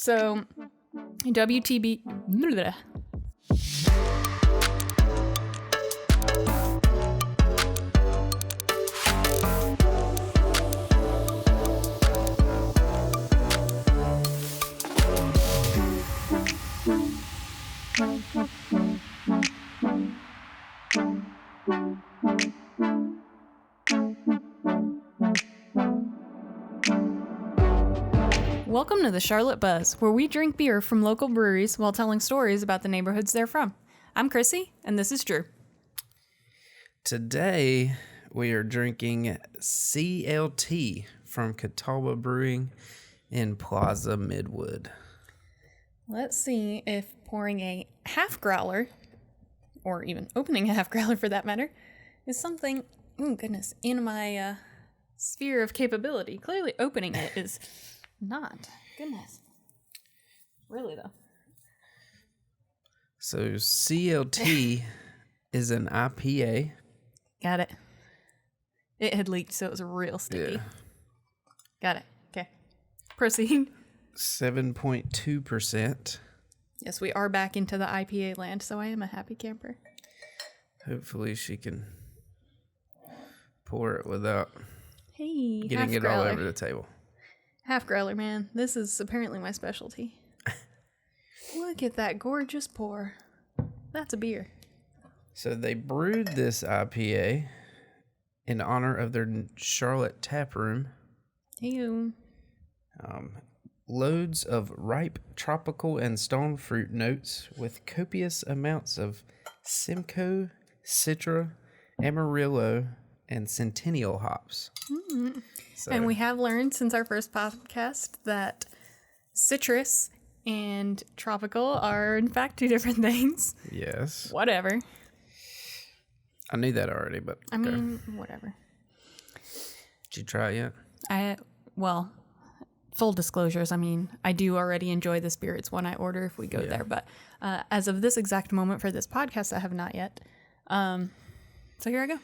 So, WTB... Welcome to the Charlotte Buzz, where we drink beer from local breweries while telling stories about the neighborhoods they're from. I'm Chrissy, and this is Dru. Today, we are drinking CLT from Catawba Brewing in Plaza Midwood. Let's see if pouring a half growler, or even opening a half growler for that matter, is something, oh goodness, in my sphere of capability. Clearly opening it is not. Goodness. Really, though. So CLT is an IPA. Got it. It had leaked, so it was real sticky. Yeah. Got it. Okay. Proceed. 7.2%. Yes, we are back into the IPA land, so I am a happy camper. Hopefully she can pour it without getting it all over the table. Half growler, man. This is apparently my specialty. Look at that gorgeous pour. That's a beer. So they brewed this IPA in honor of their Charlotte tap room. Ew. Loads of ripe tropical and stone fruit notes with copious amounts of Simcoe, Citra, Amarillo, and Centennial hops. Mm-hmm. So, And we have learned since our first podcast that citrus and tropical are in fact two different things. yes. Whatever. I knew that already, but I mean, whatever. Did you try it yet? Well, full disclosures, I mean, I do already enjoy this beer. It's one I order if we go there. But as of this exact moment for this podcast, I have not yet. So here I go.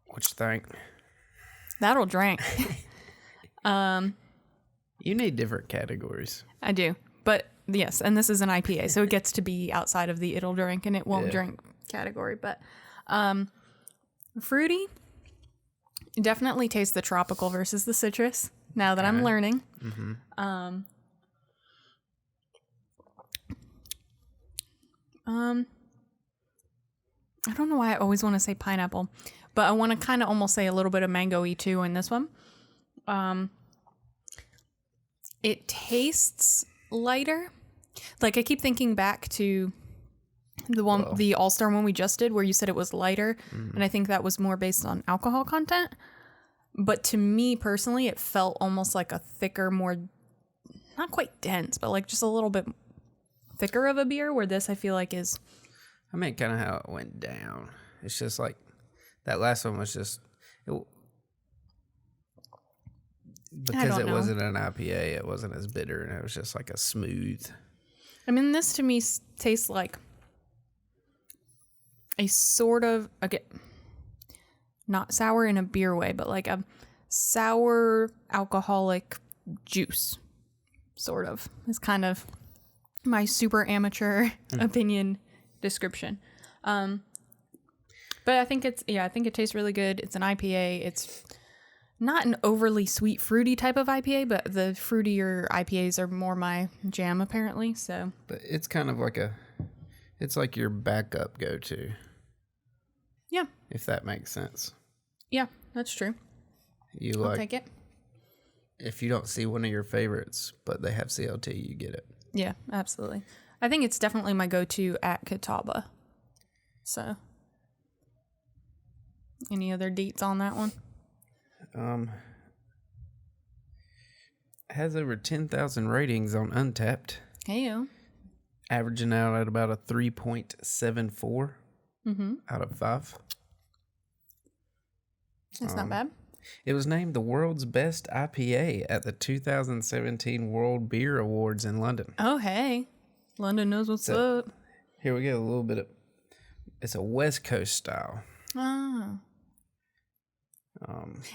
What you think? That'll drink. You need different categories. I do. But yes, and this is an IPA, so it gets to be outside of the it'll drink and it won't drink category. But fruity, definitely taste the tropical versus the citrus now that I'm learning. Mm-hmm. I don't know why I always want to say pineapple, but I want to kind of almost say a little bit of mango-y too in this one. It tastes lighter. Like I keep thinking back to the All-Star one we just did where you said it was lighter, and I think that was more based on alcohol content. But to me personally, it felt almost like a thicker, more, not quite dense, but like just a little bit thicker of a beer, where this I feel like is... I mean, kind of how it went down. It's just like that last one was just because it wasn't an IPA. It wasn't as bitter, and it was just like a smooth. I mean, this to me tastes like a sort of not sour in a beer way, but like a sour alcoholic juice, sort of. It's kind of my super amateur opinion description. But I think I think it tastes really good. It's an IPA. It's not an overly sweet, fruity type of IPA, but the fruitier IPAs are more my jam apparently. So, but it's kind of like it's like your backup go-to. Yeah. If that makes sense. Yeah, that's true. I'll take it. If you don't see one of your favorites, but they have CLT, you get it. Yeah, absolutely. I think it's definitely my go-to at Catawba. So, any other deets on that one? Has over 10,000 ratings on Untapped. Heyo. Averaging out at about a 3.74 out of 5. That's not bad. It was named the world's best IPA at the 2017 World Beer Awards in London. Oh, hey. London knows what's up. Here we go. A little bit of... It's a West Coast style. Oh.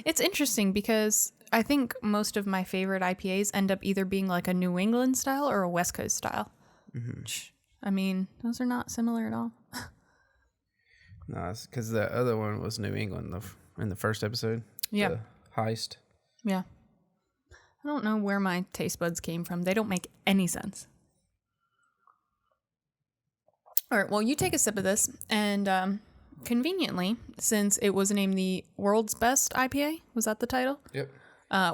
It's interesting because I think most of my favorite IPAs end up either being like a New England style or a West Coast style. Mm-hmm. I mean, those are not similar at all. No, it's because the other one was New England in the first episode. Yeah. The heist. Yeah. I don't know where my taste buds came from. They don't make any sense. All right, well, you take a sip of this, and conveniently, since it was named the World's Best IPA, was that the title? Yep.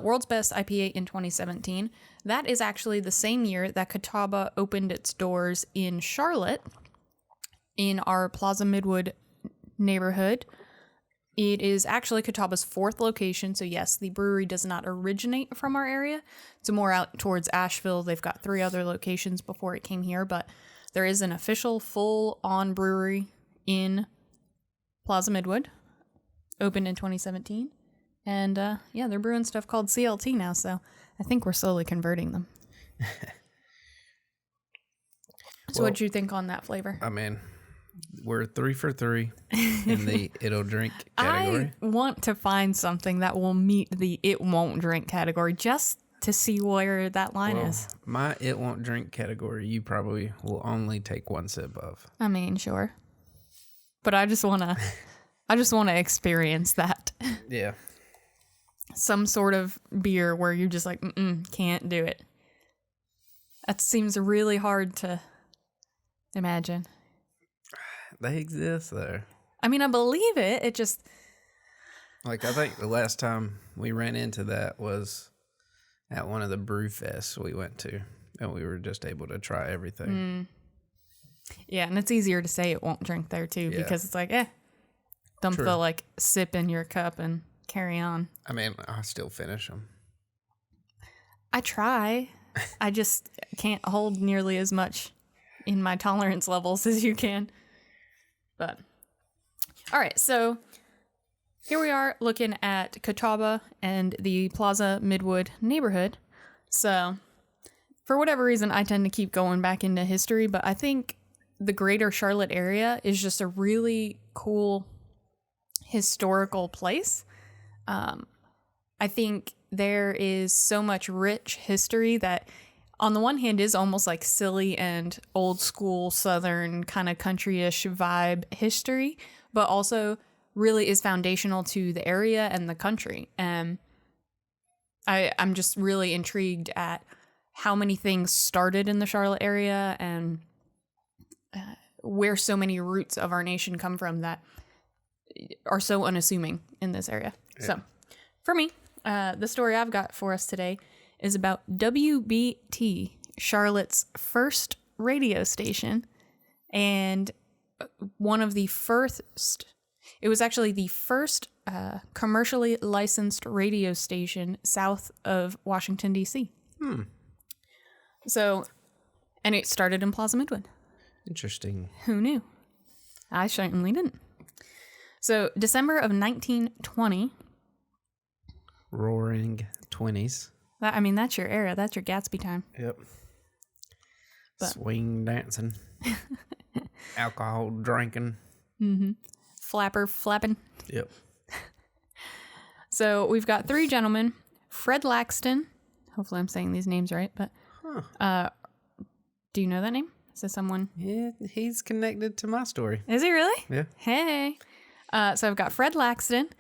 World's Best IPA in 2017. That is actually the same year that Catawba opened its doors in Charlotte, in our Plaza Midwood neighborhood. It is actually Catawba's 4th location, so yes, the brewery does not originate from our area. It's more out towards Asheville. They've got 3 other locations before it came here, but there is an official full-on brewery in Plaza Midwood, opened in 2017. And yeah, they're brewing stuff called CLT now, so I think we're slowly converting them. So what'd you think on that flavor? I mean, we're 3 for 3 in the it'll drink category. I want to find something that will meet the it won't drink category just to see where that line is. My it won't drink category, you probably will only take 1 sip of. I mean, sure. But I just want to experience that. Yeah. Some sort of beer where you're just like, can't do it. That seems really hard to imagine. They exist, though. I mean, I believe it. It just... Like, I think the last time we ran into that was at one of the brew fests we went to, and we were just able to try everything. Yeah, and it's easier to say it won't drink there, too, because it's like, dump the, like, sip in your cup and carry on. I mean, I still finish them. I try. I just can't hold nearly as much in my tolerance levels as you can. But, all right, so here we are looking at Catawba and the Plaza Midwood neighborhood. So, for whatever reason, I tend to keep going back into history, but I think the greater Charlotte area is just a really cool historical place. I think there is so much rich history that on the one hand is almost like silly and old school Southern kind of country-ish vibe history, but also really is foundational to the area and the country. And I'm just really intrigued at how many things started in the Charlotte area and where so many roots of our nation come from that are so unassuming in this area. Yeah. So for me, the story I've got for us today is about WBT, Charlotte's first radio station, and one of the first, it was actually the first commercially licensed radio station south of Washington, D.C. So, and it started in Plaza Midwood. Interesting. Who knew? I certainly didn't. So, December of 1920. Roaring 20s. I mean, that's your era. That's your Gatsby time. Yep. But. Swing dancing. Alcohol drinking. Flapper flapping. Yep. So we've got 3 gentlemen. Fred Laxton. Hopefully I'm saying these names right, but do you know that name? Is this someone? Yeah, he's connected to my story. Is he really? Yeah. Hey. So I've got Fred Laxton,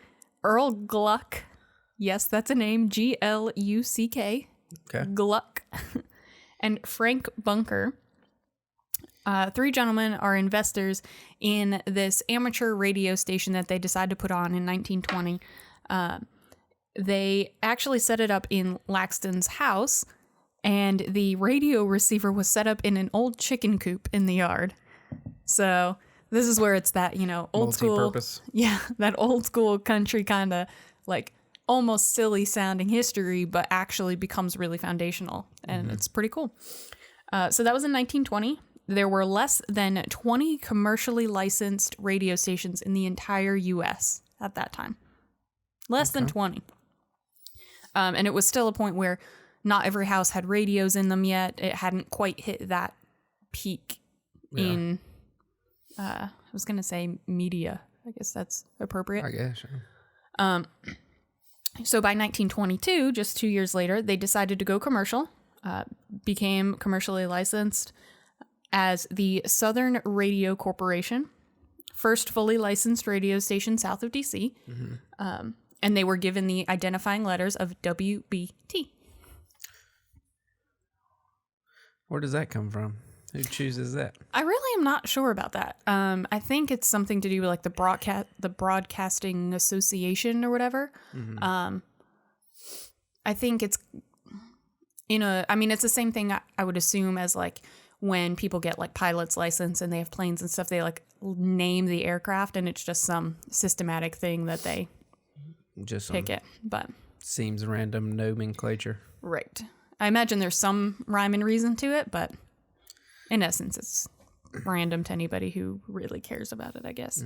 Earl Gluck. Yes, that's a name. Gluck. Okay. Gluck. And Frank Bunker. 3 gentlemen are investors in this amateur radio station that they decided to put on in 1920. They actually set it up in Laxton's house, and the radio receiver was set up in an old chicken coop in the yard. So this is where it's that, old school. Multi-purpose. Yeah, that old school country kind of like almost silly sounding history, but actually becomes really foundational, and it's pretty cool. So that was in 1920. There were less than 20 commercially licensed radio stations in the entire U.S. at that time. Less than 20. And it was still a point where not every house had radios in them yet. It hadn't quite hit that peak in, I was going to say media. I guess that's appropriate. I guess. So by 1922, just 2 years later, they decided to go commercial, became commercially licensed as the Southern Radio Corporation, first fully licensed radio station south of D.C., and they were given the identifying letters of WBT. Where does that come from? Who chooses that? I really am not sure about that. I think it's something to do with like the Broadcasting Association or whatever. I think it's it's the same thing I would assume as like when people get like pilot's license and they have planes and stuff, they like name the aircraft, and it's just some systematic thing that they just pick it. But seems random nomenclature. Right. I imagine there's some rhyme and reason to it, but in essence, it's random to anybody who really cares about it, I guess.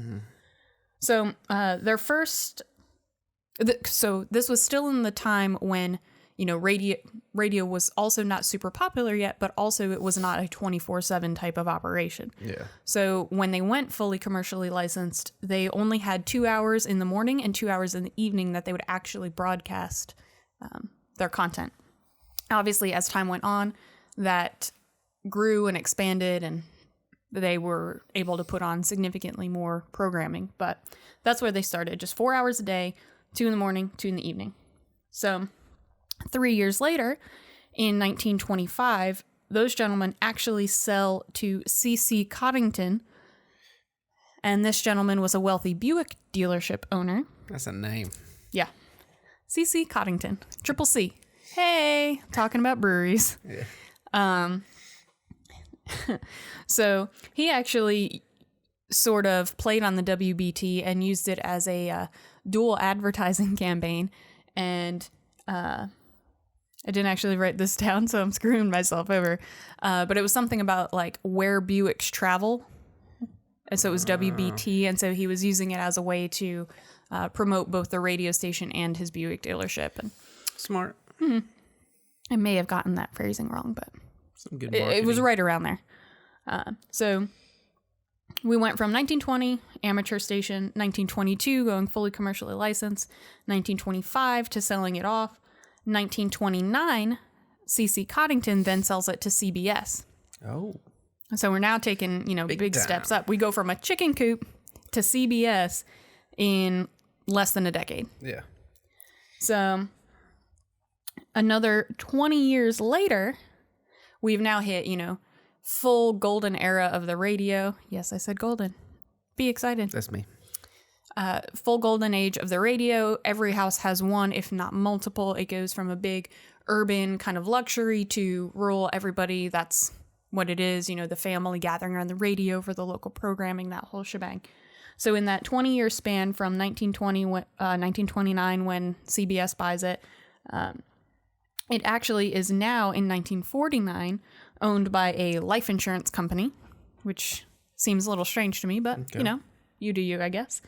So their first... So this was still in the time when, radio was also not super popular yet, but also it was not a 24/7 type of operation. Yeah. So when they went fully commercially licensed, they only had 2 hours in the morning and 2 hours in the evening that they would actually broadcast their content. Obviously, as time went on, that grew and expanded, and they were able to put on significantly more programming. But that's where they started, just 4 hours a day, 2 in the morning, 2 in the evening. So 3 years later, in 1925, those gentlemen actually sell to C.C. Coddington, and this gentleman was a wealthy Buick dealership owner. That's a name. Yeah. C.C. Coddington. Triple C. Hey, talking about breweries. Yeah. So he actually sort of played on the WBT and used it as a dual advertising campaign. And I didn't actually write this down, so I'm screwing myself over. But it was something about like where Buicks travel. And so it was WBT. And so he was using it as a way to promote both the radio station and his Buick dealership. And Smart. I may have gotten that phrasing wrong, but Some good it was right around there. So we went from 1920, amateur station, 1922, going fully commercially licensed, 1925 to selling it off, 1929, C.C. Coddington then sells it to CBS. Oh. So we're now taking, big time. steps up. We go from a chicken coop to CBS in less than a decade. Yeah. So another 20 years later, we've now hit, full golden era of the radio. Yes, I said golden. Be excited. That's me. Full golden age of the radio. Every house has one, if not multiple. It goes from a big urban kind of luxury to rural. Everybody, that's what it is. The family gathering around the radio for the local programming, that whole shebang. So in that 20-year span from 1929 when CBS buys it, it actually is now in 1949 owned by a life insurance company, which seems a little strange to me, but Okay. You do you, I guess.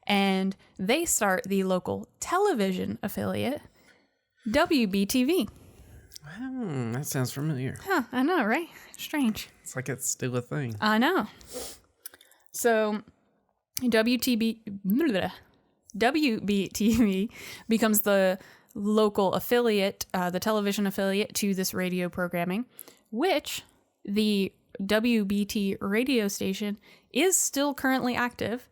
And they start the local television affiliate, WBTV. That sounds familiar. Huh, I know, right? Strange. It's like it's still a thing. I know. So WBTV becomes the local affiliate, the television affiliate to this radio programming, which the WBT radio station is still currently active.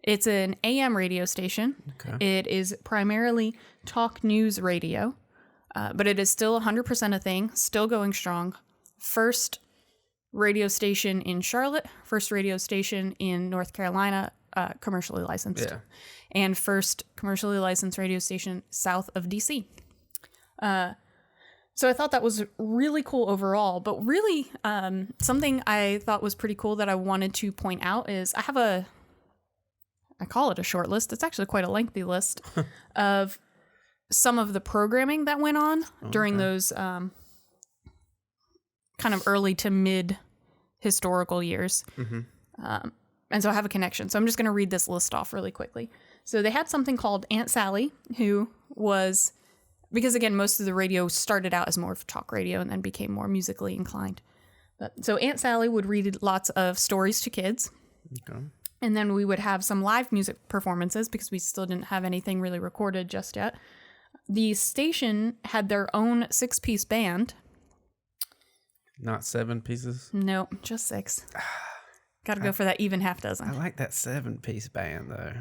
It's an AM radio station. Okay. It is primarily talk news radio, but it is still 100% a thing, still going strong. First radio station in Charlotte, first radio station in North Carolina, commercially licensed. Yeah. And first commercially licensed radio station south of DC. So I thought that was really cool overall, but really something I thought was pretty cool that I wanted to point out is I call it a short list. It's actually quite a lengthy list of some of the programming that went on during those kind of early to mid historical years. And so I have a connection. So I'm just going to read this list off really quickly. So they had something called Aunt Sally, who was, because again, most of the radio started out as more of talk radio and then became more musically inclined. So Aunt Sally would read lots of stories to kids. Okay. And then we would have some live music performances because we still didn't have anything really recorded just yet. the station had their own 6-piece band. Not 7 pieces? Nope, just 6. Gotta go for that even half dozen. I like that 7-piece band, though.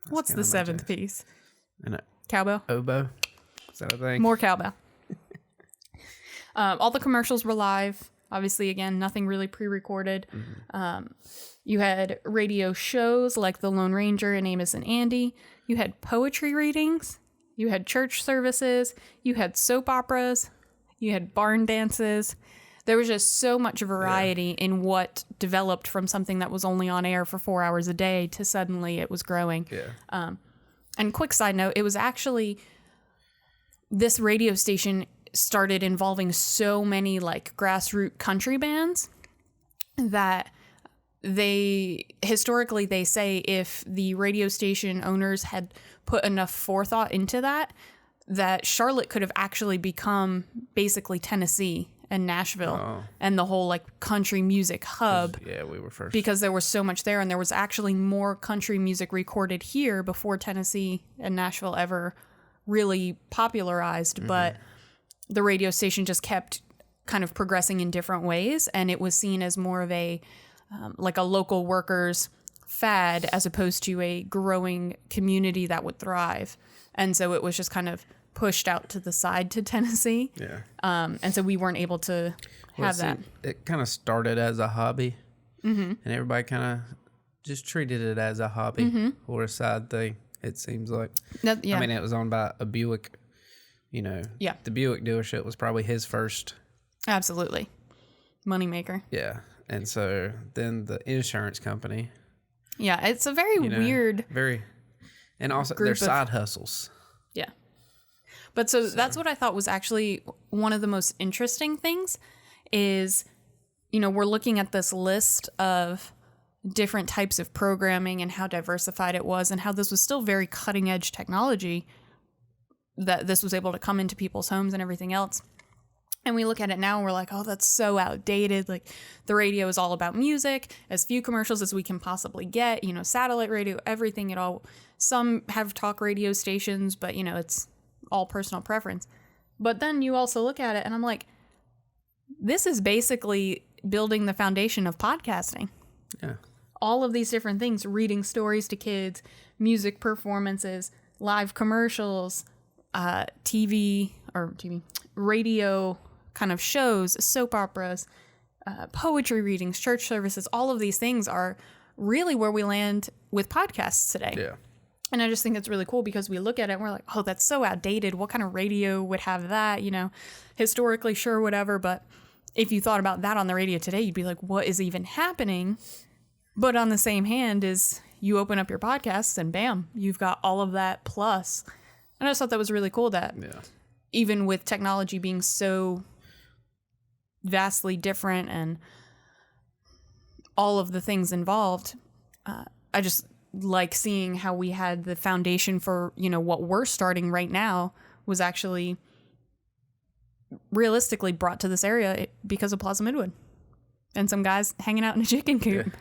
That's What's the 7th piece? Cowbell? Oboe? Is that a thing? More cowbell. All the commercials were live. Obviously, again, nothing really pre-recorded. You had radio shows like The Lone Ranger and Amos and Andy. You had poetry readings. You had church services. You had soap operas. You had barn dances. There was just so much variety in what developed from something that was only on air for 4 hours a day to suddenly it was growing. Yeah. And quick side note, it was actually this radio station started involving so many like grassroots country bands that historically they say if the radio station owners had put enough forethought into that Charlotte could have actually become basically Tennessee and Nashville and the whole like country music hub. Yeah, we were first. Because there was so much there, and there was actually more country music recorded here before Tennessee and Nashville ever really popularized. But the radio station just kept kind of progressing in different ways, and it was seen as more of a like a local workers fad as opposed to a growing community that would thrive. And so it was just kind of pushed out to the side to Tennessee. Yeah. And so we weren't able to have that. It kind of started as a hobby, and everybody kind of just treated it as a hobby or a side thing, it seems like. I mean, it was owned by a Buick, you know. Yeah. The Buick dealership was probably his first. Absolutely. Moneymaker. Yeah. And so then the insurance company. Yeah, it's a very weird. And also their side hustles. Yeah. But so that's what I thought was actually one of the most interesting things is, we're looking at this list of different types of programming and how diversified it was and how this was still very cutting edge technology that this was able to come into people's homes and everything else. And we look at it now and we're like, oh, that's so outdated. Like the radio is all about music, as few commercials as we can possibly get, satellite radio, everything, it all. Some have talk radio stations, but it's all personal preference. But then you also look at it and I'm like, this is basically building the foundation of podcasting. Yeah. All of these different things, reading stories to kids, music performances, live commercials, radio kind of shows, soap operas, poetry readings, church services. All of these things are really where we land with podcasts today. Yeah. And I just think it's really cool because we look at it and we're like, oh, that's so outdated. What kind of radio would have that? Historically, sure, whatever. But if you thought about that on the radio today, you'd be like, what is even happening? But on the same hand is you open up your podcasts and bam, you've got all of that plus. And I just thought that was really cool that even with technology being so vastly different and all of the things involved, I just like seeing how we had the foundation for, what we're starting right now was actually realistically brought to this area because of Plaza Midwood and some guys hanging out in a chicken coop. Yeah.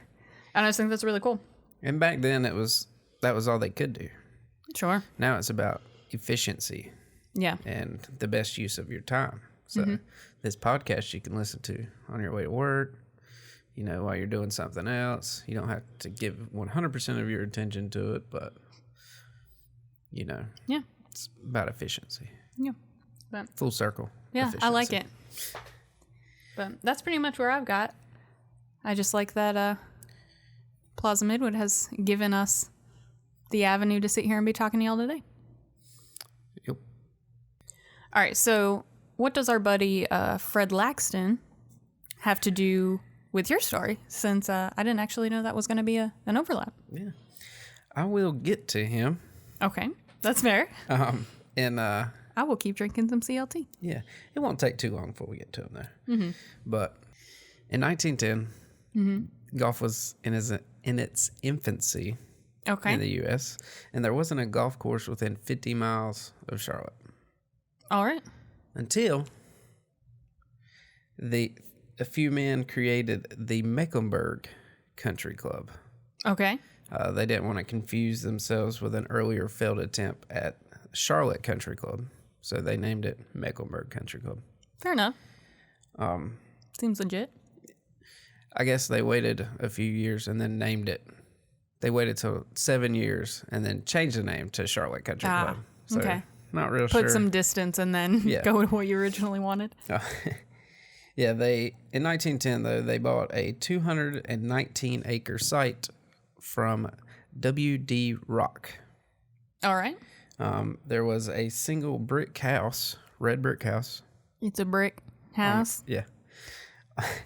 And I just think that's really cool. And back then that was all they could do. Sure. Now it's about efficiency. Yeah. And the best use of your time. So this podcast you can listen to on your way to work, while you're doing something else. You don't have to give 100% of your attention to it, but, Yeah. It's about efficiency. Yeah. But full circle. Yeah, efficiency. I like it. But that's pretty much where I've got. I just like that Plaza Midwood has given us the avenue to sit here and be talking to y'all today. Yep. All right, so what does our buddy Fred Laxton have to do with your story, since I didn't actually know that was going to be an overlap? Yeah. I will get to him. Okay, that's fair. And I will keep drinking some CLT. Yeah, it won't take too long before we get to him there. But in 1910, golf was in its infancy in the U.S., and there wasn't a golf course within 50 miles of Charlotte. All right. Until a few men created the Mecklenburg Country Club. Okay. They didn't want to confuse themselves with an earlier failed attempt at Charlotte Country Club. so they named it Mecklenburg Country Club. Fair enough. Seems legit. I guess they waited a few years and then named it. They waited till 7 years and then changed the name to Charlotte Country Club. So okay. Not real sure. Put some distance and then go with what you originally wanted. Yeah, in 1910, though, they bought a 219-acre site from W.D. Rock. All right. There was a single brick house, red brick house. It's a brick house? Yeah.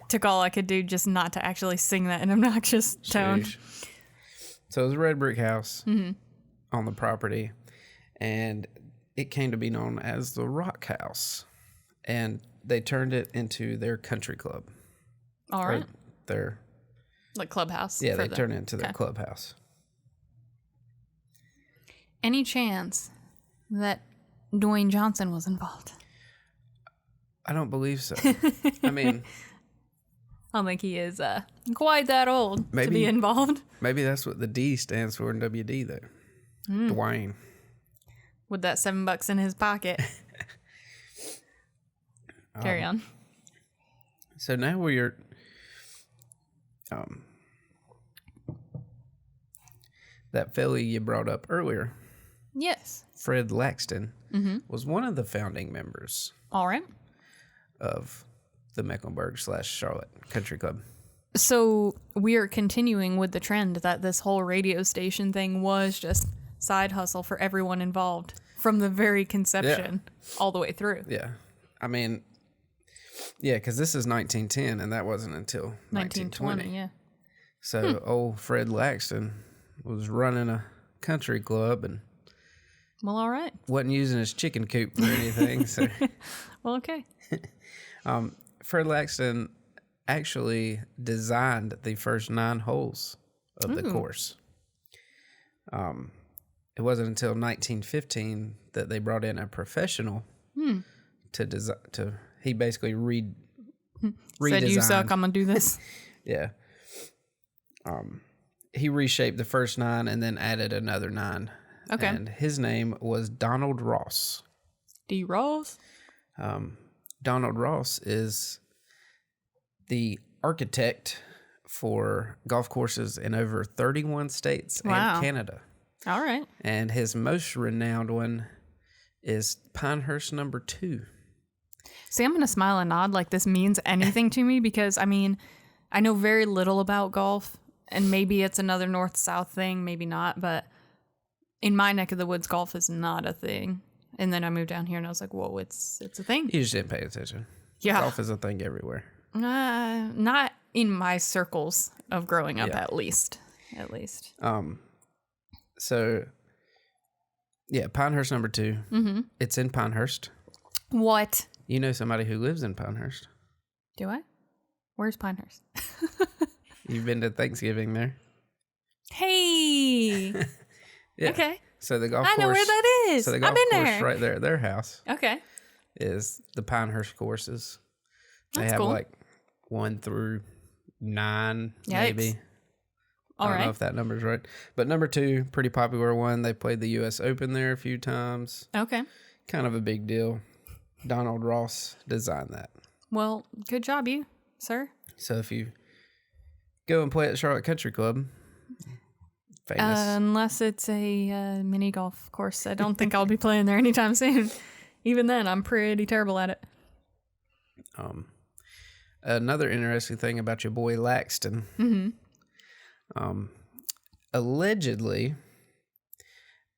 Took all I could do just not to actually sing that in an obnoxious tone. Sheesh. So it was a red brick house on the property, and it came to be known as the Rock House. And they turned it into their country club. All right. Their like clubhouse. Yeah, they turned it into their clubhouse. Any chance that Dwayne Johnson was involved? I don't believe so. I mean, I don't think he is quite that old to be involved. Maybe that's what the D stands for in WD, though. Dwayne. With that $7 in his pocket. Carry on. So now we're that fella you brought up earlier. Yes. Fred Laxton was one of the founding members. All right. Of the Mecklenburg/Charlotte Country Club. So we are continuing with the trend that this whole radio station thing was just side hustle for everyone involved from the very conception all the way through. Yeah. I mean, yeah, because this is 1910 and that wasn't until 1920. Yeah. So old Fred Laxton was running a country club and well, all right. Wasn't using his chicken coop for anything. So well, okay. Fred Laxton actually designed the first 9 holes of the course. It wasn't until 1915 that they brought in a professional to design. He basically redesigned. Said, "You suck. I'm gonna do this." Yeah. He reshaped the first 9 and then added another 9. Okay. And his name was Donald Ross. D. Ross. Donald Ross is the architect for golf courses in over 31 states and Canada. All right. And his most renowned one is Pinehurst number 2. See, I'm going to smile and nod like this means anything to me because, I mean, I know very little about golf, and maybe it's another north-south thing, maybe not, but in my neck of the woods, golf is not a thing. And then I moved down here and I was like, whoa, it's a thing. You just didn't pay attention. Yeah. Golf is a thing everywhere. Not in my circles of growing up, at least. So, yeah, Pinehurst number 2. Mm-hmm. It's in Pinehurst. What? You know somebody who lives in Pinehurst. Do I? Where's Pinehurst? You've been to Thanksgiving there? Hey! Yeah. Okay. So the golf course. I know where that is. So the golf I've been course there. right there at their house. Okay. Is the Pinehurst courses. They have cool. like 1 through 9, Yikes. maybe. I don't know if that number's right. But number 2, pretty popular one. They played the U.S. Open there a few times. Okay. Kind of a big deal. Donald Ross designed that. Well, good job, you, sir. So if you go and play at the Charlotte Country Club, famous. Unless it's a mini golf course. I don't think I'll be playing there anytime soon. Even then, I'm pretty terrible at it. Another interesting thing about your boy Laxton. Allegedly,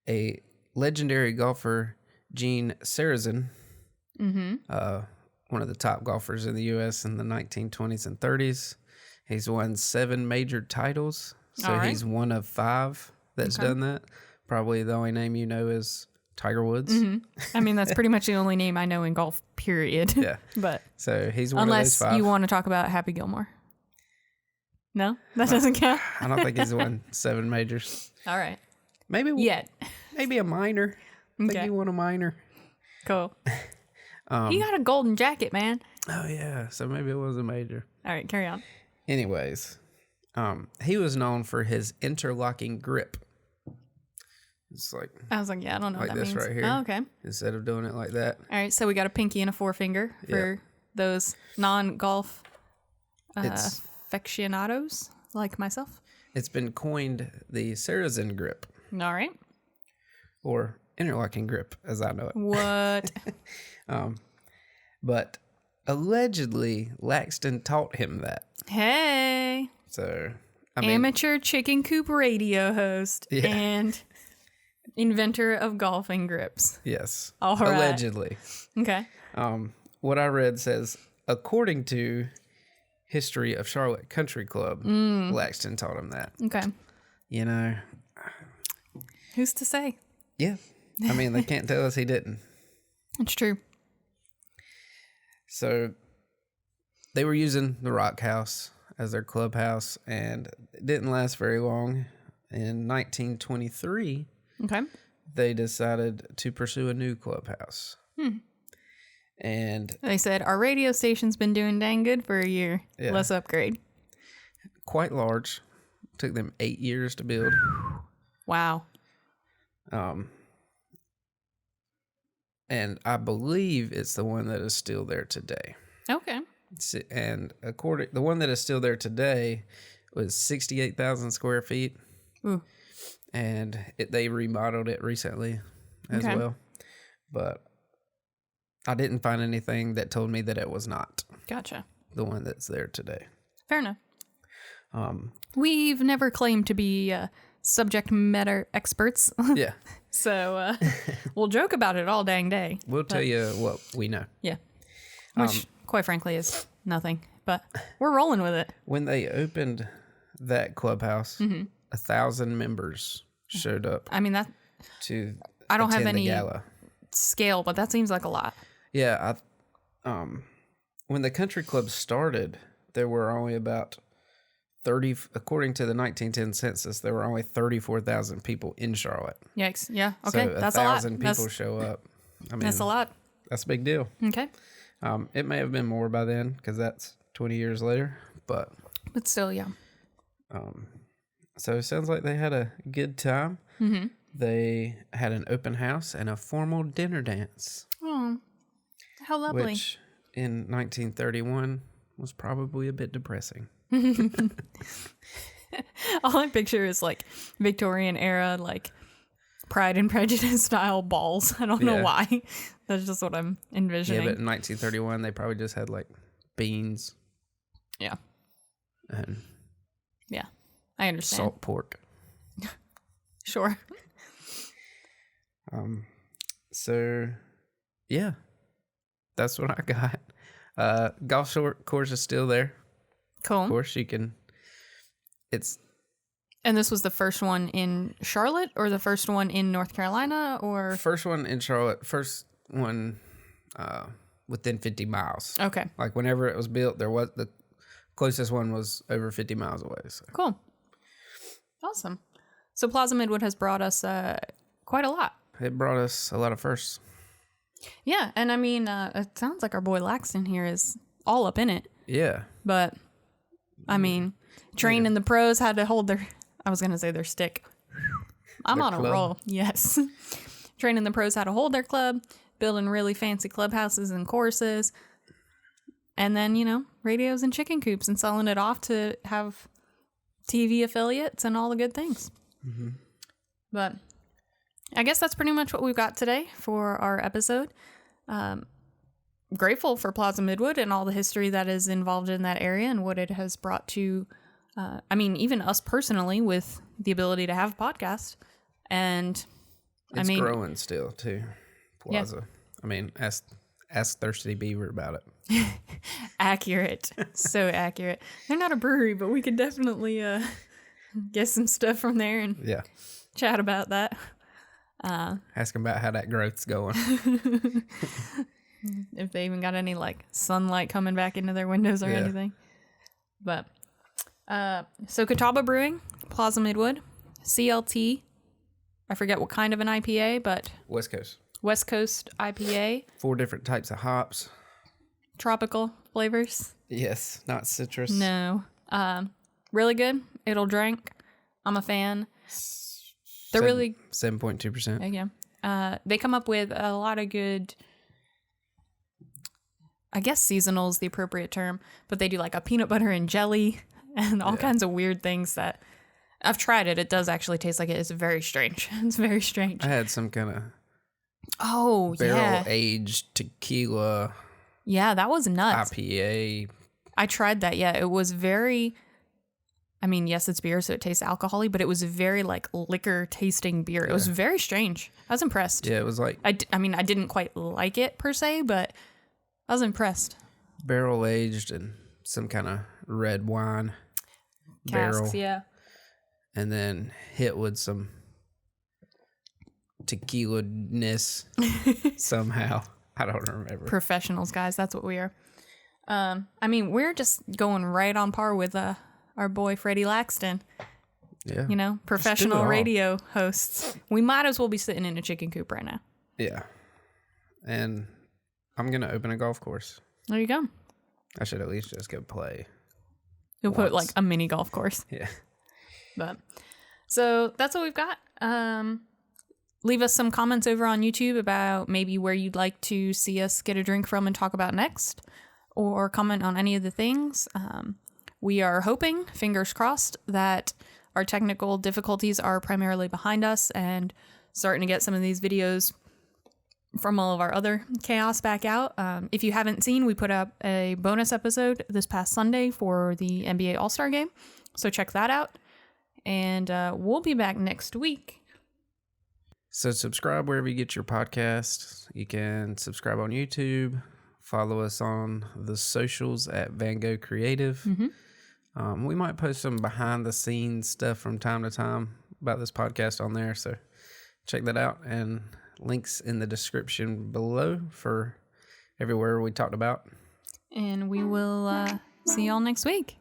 a legendary golfer, Gene Sarazen, one of the top golfers in the U.S. in the 1920s and 30s. He's won 7 major titles. So he's one of 5 that's done that. Probably the only name you know is Tiger Woods. I mean, that's pretty much the only name I know in golf, period. Yeah. But so he's one of those 5. Unless you want to talk about Happy Gilmore. No? That doesn't count? I don't think he's won 7 majors. All right. Maybe Yet. Maybe a minor. I think he won a minor. Cool. He got a golden jacket, man. Oh, yeah. So maybe it was a major. All right, carry on. Anyways, he was known for his interlocking grip. It's like I was like, yeah, I don't know what that this means. right here. Oh, okay. Instead of doing it like that. All right, so we got a pinky and a forefinger for those non-golf aficionados like myself. It's been coined the Saracen grip. All right. Or interlocking grip, as I know it. What? But allegedly, Laxton taught him that. Hey. So, amateur chicken coop radio host and inventor of golfing grips. Yes. All right. Allegedly. Okay. What I read says, according to History of Charlotte Country Club, Laxton taught him that. Okay. You know. Who's to say? Yeah. I mean, they can't tell us he didn't. It's true. So they were using the Rock House as their clubhouse, and it didn't last very long. In 1923, they decided to pursue a new clubhouse. And they said, our radio station's been doing dang good for a year. Yeah. Let's upgrade. Quite large. Took them 8 years to build. Wow. And I believe it's the one that is still there today. Okay. And the one that is still there today was 68,000 square feet. Ooh. And they remodeled it recently as well. But I didn't find anything that told me that it was not. Gotcha. The one that's there today. Fair enough. We've never claimed to be subject matter experts. Yeah. So we'll joke about it all dang day. We'll tell you what we know. Yeah. Which, quite frankly, is nothing. But we're rolling with it. When they opened that clubhouse, 1,000 members showed up. I mean, I don't have any gala. Scale, but that seems like a lot. Yeah. When the country club started, there were only about 30, according to the 1910 census, there were only 34,000 people in Charlotte. Yikes. Yeah. Okay. So that's a lot. 1,000 people show up. I mean, that's a lot. That's a big deal. Okay. It may have been more by then because that's 20 years later, but still, yeah. So it sounds like they had a good time. Mm-hmm. They had an open house and a formal dinner dance. Oh, how lovely. Which in 1931 was probably a bit depressing. All I picture is like Victorian era, like Pride and Prejudice style balls. I don't know why. That's just what I'm envisioning. Yeah, but in 1931, they probably just had like beans. Yeah. And yeah, I understand. Salt pork. Sure. So, yeah, that's what I got. Golf course is still there. Cool. Of course, And this was the first one in Charlotte, or the first one in North Carolina, or first one in Charlotte. First one within 50 miles. Okay. Like whenever it was built, the closest one was over 50 miles away. So. Cool. Awesome. So Plaza Midwood has brought us quite a lot. It brought us a lot of firsts. Yeah, and I mean, it sounds like our boy Laxton here is all up in it. Yeah. But, I mean, training the pros had to hold their stick. I'm on a roll. Yes. Training the pros had to hold their club, building really fancy clubhouses and courses, and then, radios and chicken coops and selling it off to have TV affiliates and all the good things. Mm-hmm. But I guess that's pretty much what we've got today for our episode. Grateful for Plaza Midwood and all the history that is involved in that area and what it has brought to, even us personally with the ability to have a podcast. And it's growing still too, Plaza. Yeah. I mean, ask Thirsty Beaver about it. Accurate. So accurate. They're not a brewery, but we could definitely get some stuff from there and chat about that. Ask them about how that growth's going. If they even got any sunlight coming back into their windows or anything. But so Catawba Brewing, Plaza Midwood, CLT. I forget what kind of an IPA, but West Coast IPA. 4 different types of hops. Tropical flavors. Yes, not citrus. No. Really good. It'll drink. I'm a fan. They're really 7.2%. Yeah. They come up with a lot of good, I guess seasonal is the appropriate term, but they do like a peanut butter and jelly and all kinds of weird things that I've tried it. It does actually taste like it. It's very strange. It's very strange. I had some kind of barrel aged tequila. Yeah, that was nuts. IPA. I tried that. Yeah, it was very, I mean, yes, it's beer, so it tastes alcoholic, but it was very like liquor tasting beer. It was very strange. I was impressed. Yeah, it was like, I mean, I didn't quite like it per se, but I was impressed. Barrel aged and some kind of red wine. Casks, barrel. Yeah. And then hit with some tequila-ness somehow. I don't remember. Professionals, guys. That's what we are. I mean, we're just going right on par with our boy Freddie Laxton. Yeah. You know, professional radio hosts. We might as well be sitting in a chicken coop right now. Yeah. And I'm going to open a golf course. There you go. I should at least just go play. You'll put like a mini golf course. Yeah. But so that's what we've got. Leave us some comments over on YouTube about maybe where you'd like to see us get a drink from and talk about next, or comment on any of the things. We are hoping, fingers crossed, that our technical difficulties are primarily behind us and starting to get some of these videos from all of our other chaos back out. If you haven't seen, we put up a bonus episode this past Sunday for the NBA All-Star game, so check that out. And we'll be back next week. So subscribe wherever you get your podcasts. You can subscribe on YouTube. Follow us on the socials at Van Gogh Creative. Mm-hmm. We might post some behind the scenes stuff from time to time about this podcast on there. So check that out, and links in the description below for everywhere we talked about. And we will see y'all next week.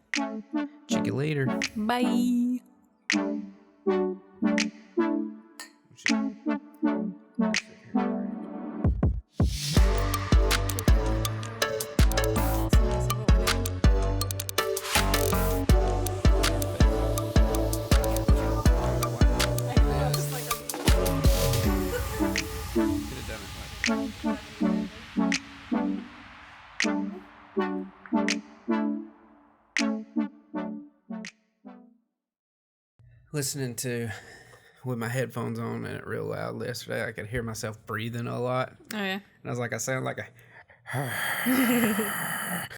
Check you later. Bye. Listening to with my headphones on and it real loud yesterday, I could hear myself breathing a lot. Oh yeah. And I was like, I sound like a